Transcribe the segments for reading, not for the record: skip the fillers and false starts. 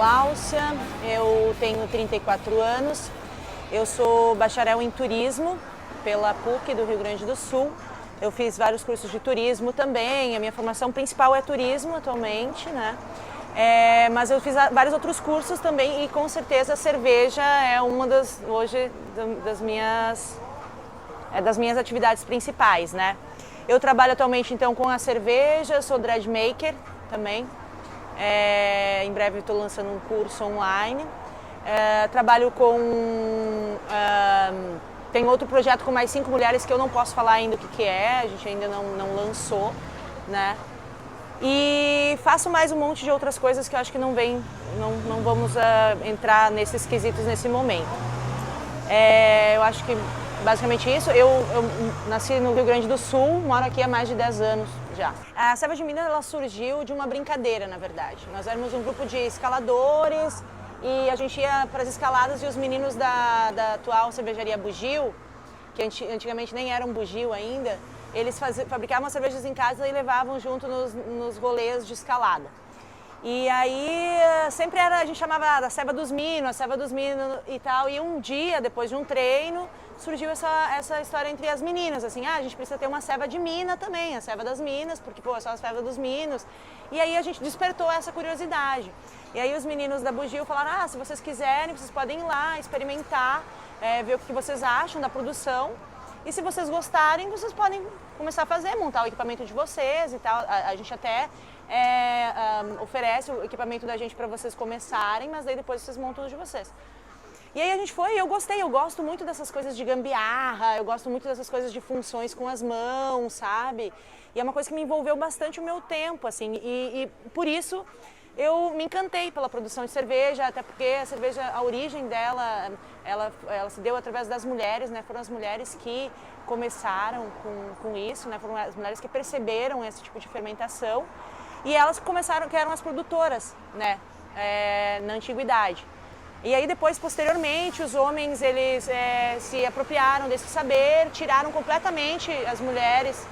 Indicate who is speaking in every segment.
Speaker 1: Gláucia, eu tenho 34 anos, eu sou bacharel em turismo pela PUC do Rio Grande do Sul. Eu fiz vários cursos de turismo também, a minha formação principal é turismo atualmente, né? Mas eu fiz vários outros cursos também e com certeza a cerveja é uma das minhas atividades principais, né? Eu trabalho atualmente então com a cerveja, sou dread maker também. Em breve estou lançando um curso online. Trabalho com... tem outro projeto com mais 5 mulheres que eu não posso falar ainda o que é, a gente ainda não lançou, né? E faço mais um monte de outras coisas que eu acho que não vamos entrar nesses quesitos nesse momento. Eu acho que basicamente isso. Eu nasci no Rio Grande do Sul, moro aqui há mais de 10 anos já. A Ceva de Mina ela surgiu de uma brincadeira, na verdade. Nós éramos um grupo de escaladores e a gente ia para as escaladas e os meninos da atual cervejaria Bugio, que antigamente nem eram Bugio ainda, eles fabricavam as cervejas em casa e levavam junto nos rolês de escalada. E aí sempre a gente chamava da Ceva dos Minos, a Ceva dos Minos e tal. E um dia, depois de um treino, surgiu essa história entre as meninas, assim, a gente precisa ter uma ceva de mina também, a Ceva das Minas, porque pô, é só a Ceva dos Minos. E aí a gente despertou essa curiosidade. E aí os meninos da Bugio falaram, se vocês quiserem, vocês podem ir lá, experimentar, ver o que vocês acham da produção. E se vocês gostarem, vocês podem começar a fazer, montar o equipamento de vocês e tal. A gente até oferece o equipamento da gente para vocês começarem, mas daí depois vocês montam o de vocês. E aí a gente foi e eu gostei, eu gosto muito dessas coisas de gambiarra, eu gosto muito dessas coisas de funções com as mãos, sabe? E é uma coisa que me envolveu bastante o meu tempo, assim, e por isso eu me encantei pela produção de cerveja, até porque a cerveja, a origem dela, ela se deu através das mulheres, né? Foram as mulheres que começaram com isso, né? Foram as mulheres que perceberam esse tipo de fermentação e elas começaram, que eram as produtoras, né? Na antiguidade. E aí depois, posteriormente, os homens, eles se apropriaram desse saber, tiraram completamente as mulheres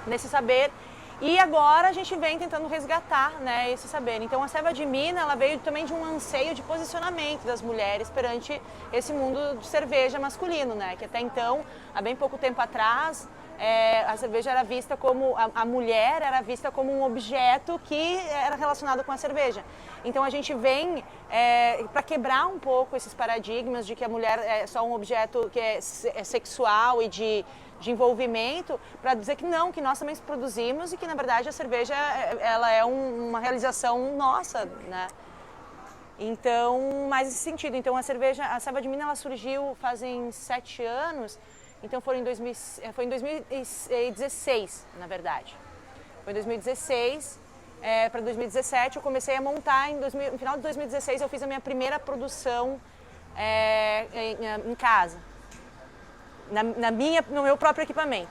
Speaker 1: desse saber. E agora a gente vem tentando resgatar, né, esse saber. Então a Ceva de Mina ela veio também de um anseio de posicionamento das mulheres perante esse mundo de cerveja masculino, né? Que até então, há bem pouco tempo atrás, a cerveja era vista como, a mulher era vista como um objeto que era relacionado com a cerveja. Então a gente vem para quebrar um pouco esses paradigmas de que a mulher é só um objeto que é sexual e de envolvimento, para dizer que não, que nós também produzimos e que na verdade a cerveja ela é uma realização nossa, né? Então, mais nesse sentido. Então a Ceva de Mina ela surgiu fazem 7 anos, então foi em 2016, na verdade. Foi em 2016 para 2017 eu comecei a montar, no final de 2016 eu fiz a minha primeira produção em casa. No meu próprio equipamento.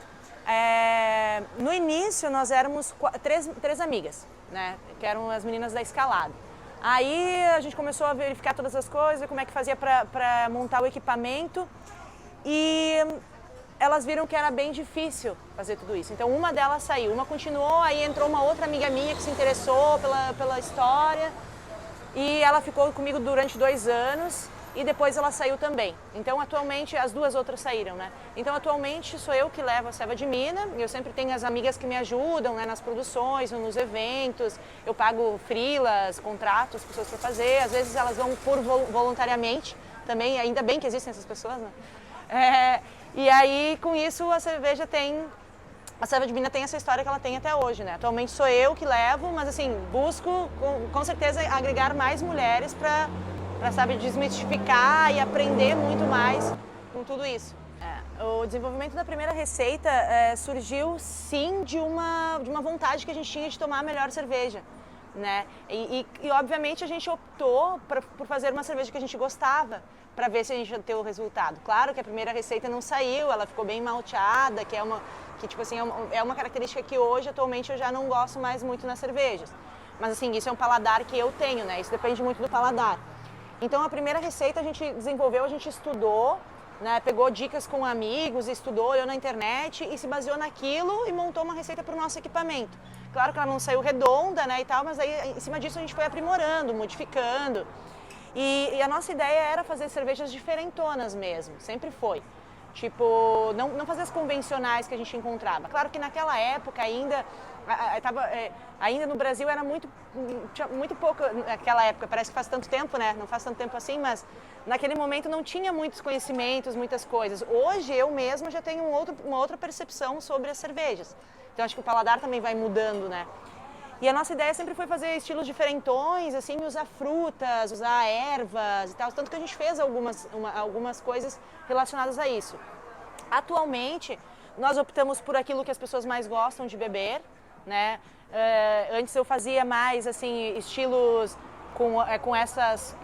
Speaker 1: No início nós éramos três amigas, né, que eram as meninas da escalada. Aí a gente começou a verificar todas as coisas, como é que fazia para montar o equipamento e elas viram que era bem difícil fazer tudo isso. Então uma delas saiu, uma continuou, aí entrou uma outra amiga minha que se interessou pela história e ela ficou comigo durante 2 anos. E depois ela saiu também. Então, atualmente, as 2 outras saíram, né? Então, atualmente, sou eu que levo a Ceva de Mina. Eu sempre tenho as amigas que me ajudam, né, nas produções, nos eventos. Eu pago freelas, contratos, pessoas para fazer. Às vezes, elas vão voluntariamente também. Ainda bem que existem essas pessoas, né? E aí, com isso, a Ceva de Mina tem essa história que ela tem até hoje, né? Atualmente, sou eu que levo, mas, assim, busco, com certeza, agregar mais mulheres para saber desmistificar e aprender muito mais com tudo isso. O desenvolvimento da primeira receita surgiu sim de uma vontade que a gente tinha de tomar a melhor cerveja, né? E obviamente a gente optou por fazer uma cerveja que a gente gostava para ver se a gente ia ter o resultado. Claro que a primeira receita não saiu, ela ficou bem malteada, que tipo assim, é uma característica que hoje atualmente eu já não gosto mais muito nas cervejas. Mas assim, isso é um paladar que eu tenho, né? Isso depende muito do paladar. Então a primeira receita a gente desenvolveu, a gente estudou né, pegou dicas com amigos, estudou, olhou na internet e se baseou naquilo e montou uma receita para o nosso equipamento. Claro que ela não saiu redonda, né, e tal, mas aí em cima disso a gente foi aprimorando, modificando. E a nossa ideia era fazer cervejas diferentonas mesmo, sempre foi. Tipo, não fazer as convencionais que a gente encontrava. Claro que naquela época ainda no Brasil era tinha muito pouco, naquela época, parece que faz tanto tempo, né? Não faz tanto tempo assim, mas naquele momento não tinha muitos conhecimentos, muitas coisas. Hoje eu mesma já tenho uma outra percepção sobre as cervejas. Então acho que o paladar também vai mudando, né? E a nossa ideia sempre foi fazer estilos diferentões, assim, usar frutas, usar ervas e tal. Tanto que a gente fez algumas coisas relacionadas a isso. Atualmente, nós optamos por aquilo que as pessoas mais gostam de beber, né? Antes eu fazia mais, assim, estilos com essas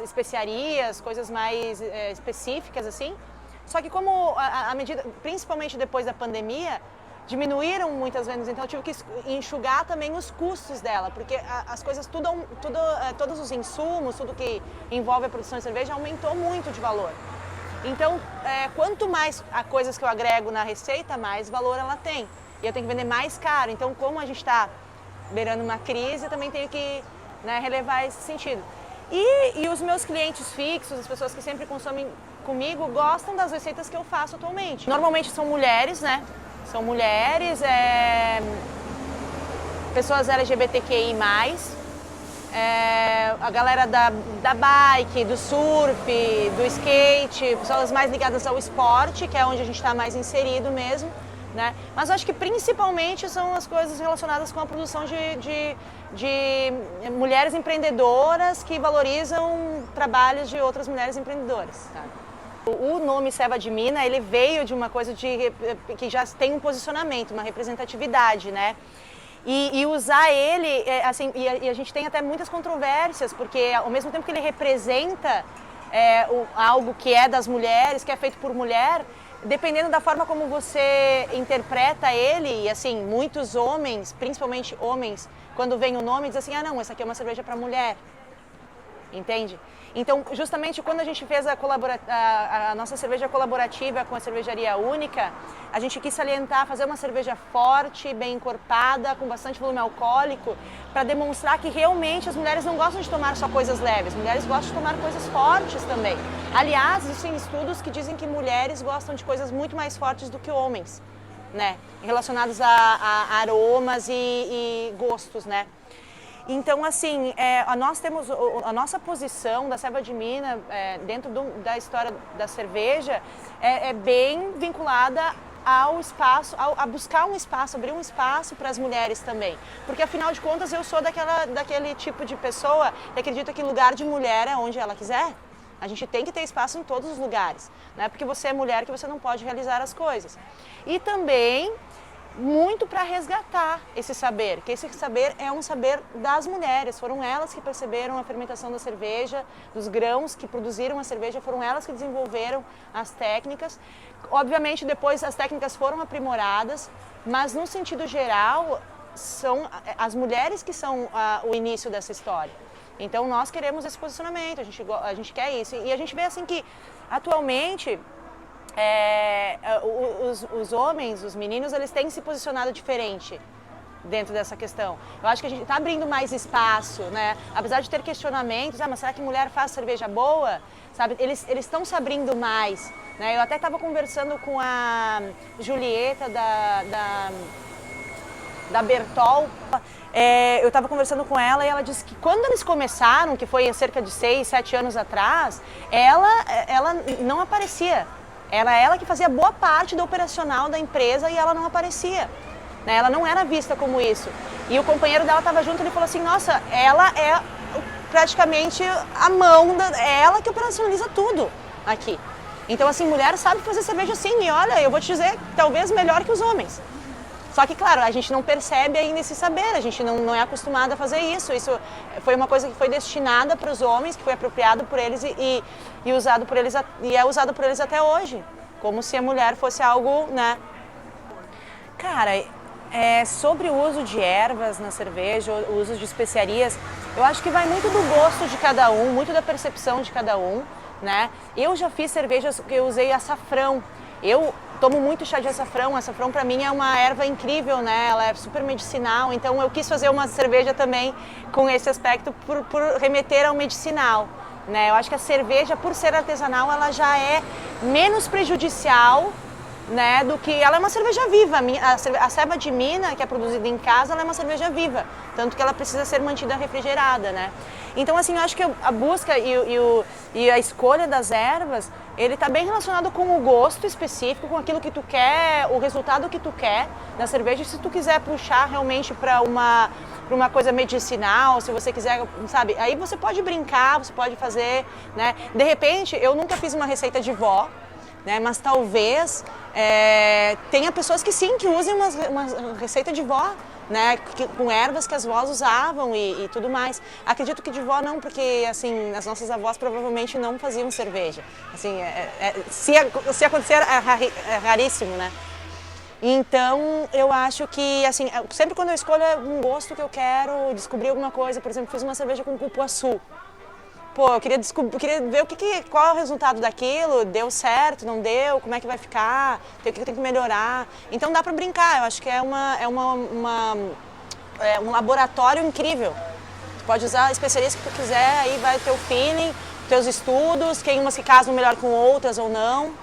Speaker 1: especiarias, coisas mais específicas, assim. Só que como à medida, principalmente depois da pandemia, diminuíram muitas vendas, então eu tive que enxugar também os custos dela, porque as coisas, todos os insumos, tudo que envolve a produção de cerveja aumentou muito de valor. Então, quanto mais coisas que eu agrego na receita, mais valor ela tem. E eu tenho que vender mais caro. Então, como a gente está beirando uma crise, eu também tenho que, né, relevar esse sentido. E os meus clientes fixos, as pessoas que sempre consomem comigo, gostam das receitas que eu faço atualmente. Normalmente são mulheres, né? São mulheres, pessoas LGBTQI+, a galera da bike, do surf, do skate, pessoas mais ligadas ao esporte, que é onde a gente está mais inserido mesmo, né? Mas eu acho que principalmente são as coisas relacionadas com a produção de mulheres empreendedoras que valorizam trabalhos de outras mulheres empreendedoras, tá? O nome Ceva de Mina, ele veio de uma coisa que já tem um posicionamento, uma representatividade, né? E usar ele, assim, e a gente tem até muitas controvérsias, porque ao mesmo tempo que ele representa algo que é das mulheres, que é feito por mulher, dependendo da forma como você interpreta ele, e assim, muitos homens, principalmente homens, quando vem o nome, dizem assim, ah não, essa aqui é uma cerveja para mulher. Entende? Então, justamente quando a gente fez a nossa cerveja colaborativa com a cervejaria única, a gente quis salientar, fazer uma cerveja forte, bem encorpada, com bastante volume alcoólico, para demonstrar que realmente as mulheres não gostam de tomar só coisas leves, mulheres gostam de tomar coisas fortes também. Aliás, existem estudos que dizem que mulheres gostam de coisas muito mais fortes do que homens, né? Relacionados a aromas e gostos, né? Então, assim, nós temos a nossa posição da Ceva de Mina dentro da história da cerveja é bem vinculada ao espaço, a buscar um espaço, abrir um espaço para as mulheres também. Porque, afinal de contas, eu sou daquele tipo de pessoa que acredita que lugar de mulher é onde ela quiser. A gente tem que ter espaço em todos os lugares. Não é porque você é mulher que você não pode realizar as coisas. E também muito para resgatar esse saber, que esse saber é um saber das mulheres, foram elas que perceberam a fermentação da cerveja, dos grãos que produziram a cerveja, foram elas que desenvolveram as técnicas. Obviamente depois as técnicas foram aprimoradas, mas no sentido geral são as mulheres que são o início dessa história. Então nós queremos esse posicionamento, a gente quer isso, e a gente vê assim que atualmente os homens, os meninos, eles têm se posicionado diferente dentro dessa questão. Eu acho que a gente está abrindo mais espaço, né? Apesar de ter questionamentos, mas será que mulher faz cerveja boa? Sabe? Eles estão se abrindo mais, né? Eu até estava conversando com a Julieta da Bertol. Eu estava conversando com ela e ela disse que quando eles começaram, que foi há cerca de 6, 7 anos atrás, ela não aparecia. Era ela que fazia boa parte do operacional da empresa e ela não aparecia, né? Ela não era vista como isso. E o companheiro dela estava junto e ele falou assim, nossa, ela é praticamente a mão, é ela que operacionaliza tudo aqui. Então, assim, mulher sabe fazer cerveja sim, e olha, eu vou te dizer, talvez melhor que os homens. Só que, claro, a gente não percebe ainda esse saber, a gente não é acostumado a fazer isso. Isso foi uma coisa que foi destinada para os homens, que foi apropriado por eles e usado por eles, e é usado por eles até hoje. Como se a mulher fosse algo, né? Cara, sobre o uso de ervas na cerveja, o uso de especiarias, eu acho que vai muito do gosto de cada um, muito da percepção de cada um, né? Eu já fiz cervejas que eu usei açafrão. Eu tomo muito chá de açafrão. Açafrão para mim é uma erva incrível, né? Ela é super medicinal. Então eu quis fazer uma cerveja também com esse aspecto por remeter ao medicinal, né? Eu acho que a cerveja, por ser artesanal, ela já é menos prejudicial, né, do que ela é uma cerveja viva. A ceva de mina, que é produzida em casa, ela é uma cerveja viva, tanto que ela precisa ser mantida refrigerada, né? Então, assim, eu acho que a busca e a escolha das ervas, ele está bem relacionado com o gosto específico, com aquilo que tu quer, o resultado que tu quer na cerveja. Se tu quiser puxar realmente para uma coisa medicinal, se você quiser, sabe, aí você pode brincar, você pode fazer, né? De repente, eu nunca fiz uma receita de vó, né? Mas talvez tenha pessoas que sim, que usem uma receita de vó, né? Com ervas que as vós usavam e tudo mais. Acredito que de vó não, porque assim, as nossas avós provavelmente não faziam cerveja. Assim, se acontecer é raríssimo, né? Então, eu acho que, assim, sempre quando eu escolho um gosto que eu quero, descobrir alguma coisa, por exemplo, fiz uma cerveja com cupuaçu. Pô, eu queria ver qual é o resultado daquilo, deu certo, não deu, como é que vai ficar, o que tem que melhorar. Então dá pra brincar, eu acho que é um laboratório incrível. Tu pode usar a especiaria que tu quiser, aí vai o teu feeling, teus estudos, quem umas que casam melhor com outras ou não.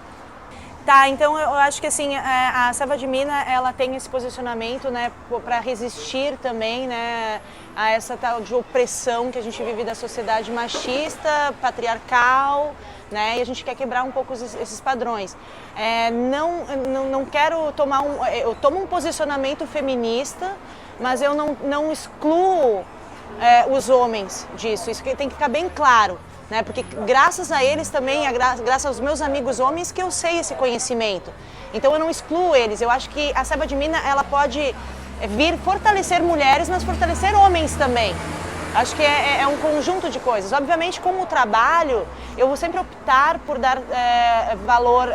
Speaker 1: Tá, então eu acho que assim, a ceva de mina, ela tem esse posicionamento, né, para resistir também, né, a essa tal de opressão que a gente vive da sociedade machista, patriarcal, né, e a gente quer quebrar um pouco esses padrões. Não quero tomar eu tomo um posicionamento feminista, mas eu não excluo os homens disso, isso tem que ficar bem claro. Né? Porque graças a eles também, graças aos meus amigos homens, que eu sei esse conhecimento. Então eu não excluo eles. Eu acho que a ceva de mina, ela pode vir fortalecer mulheres, mas fortalecer homens também. Acho que é um conjunto de coisas. Obviamente, como trabalho, eu vou sempre optar por dar valor.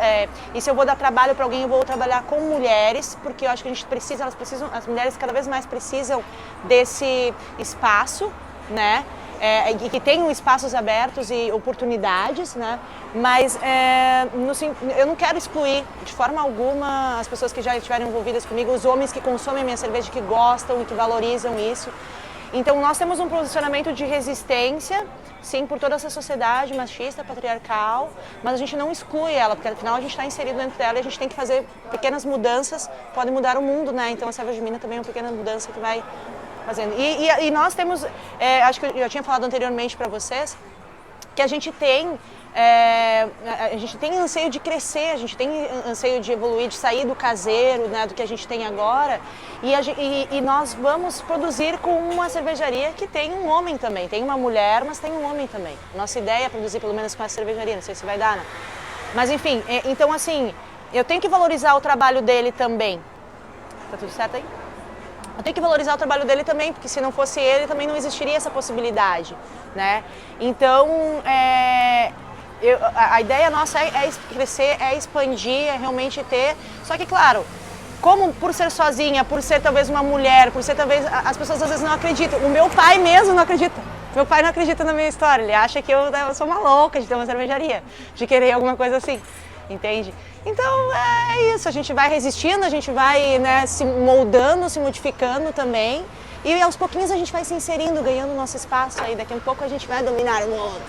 Speaker 1: E se eu vou dar trabalho para alguém, eu vou trabalhar com mulheres, porque eu acho que a gente precisa, as mulheres cada vez mais precisam desse espaço, né? E que tenham espaços abertos e oportunidades, né? Mas eu não quero excluir de forma alguma as pessoas que já estiveram envolvidas comigo, os homens que consomem a minha cerveja, que gostam e que valorizam isso. Então nós temos um posicionamento de resistência, sim, por toda essa sociedade machista, patriarcal, mas a gente não exclui ela, porque afinal a gente está inserido dentro dela e a gente tem que fazer pequenas mudanças, podem mudar o mundo, né? Então a ceva de mina também é uma pequena mudança que vai fazendo. E nós temos, acho que eu já tinha falado anteriormente para vocês, que a gente tem anseio de crescer, a gente tem anseio de evoluir, de sair do caseiro, né, do que a gente tem agora, e nós vamos produzir com uma cervejaria que tem um homem também, tem uma mulher, mas tem um homem também. Nossa ideia é produzir pelo menos com essa cervejaria, não sei se vai dar, né? Mas enfim, então assim, eu tenho que valorizar o trabalho dele também. Tá tudo certo aí? Eu tenho que valorizar o trabalho dele também, porque se não fosse ele, também não existiria essa possibilidade, né? Então, a ideia nossa é crescer, é expandir, é realmente ter... Só que, claro, como por ser sozinha, por ser talvez uma mulher, por ser talvez... As pessoas às vezes não acreditam. O meu pai mesmo não acredita. Meu pai não acredita na minha história. Ele acha que eu sou uma louca de ter uma cervejaria, de querer alguma coisa assim, entende? Então é isso, a gente vai resistindo, a gente vai, né, se moldando, se modificando também, e aos pouquinhos a gente vai se inserindo, ganhando nosso espaço aí, daqui a pouco a gente vai dominar o mundo.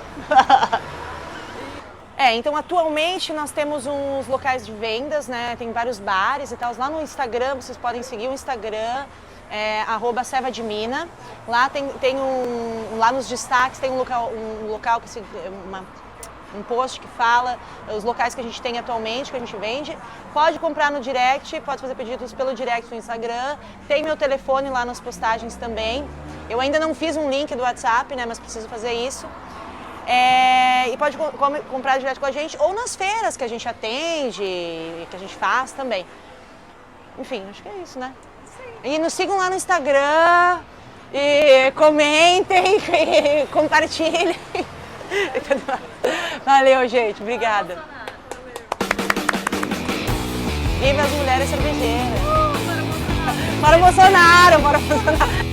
Speaker 1: Então atualmente nós temos uns locais de vendas, né, tem vários bares e tal, lá no Instagram, vocês podem seguir o Instagram, @cevademina, lá lá nos destaques tem um local que um post que fala os locais que a gente tem atualmente, que a gente vende. Pode comprar no direct, pode fazer pedidos pelo direct no Instagram. Tem meu telefone lá nas postagens também. Eu ainda não fiz um link do WhatsApp, né, mas preciso fazer isso. E pode comprar direto com a gente ou nas feiras que a gente atende, que a gente faz também. Enfim, acho que é isso, né? E nos sigam lá no Instagram, e comentem, e compartilhem. Valeu, gente. Obrigada. Viva as mulheres cervejeiras. Bora Bolsonaro! Bora Bolsonaro!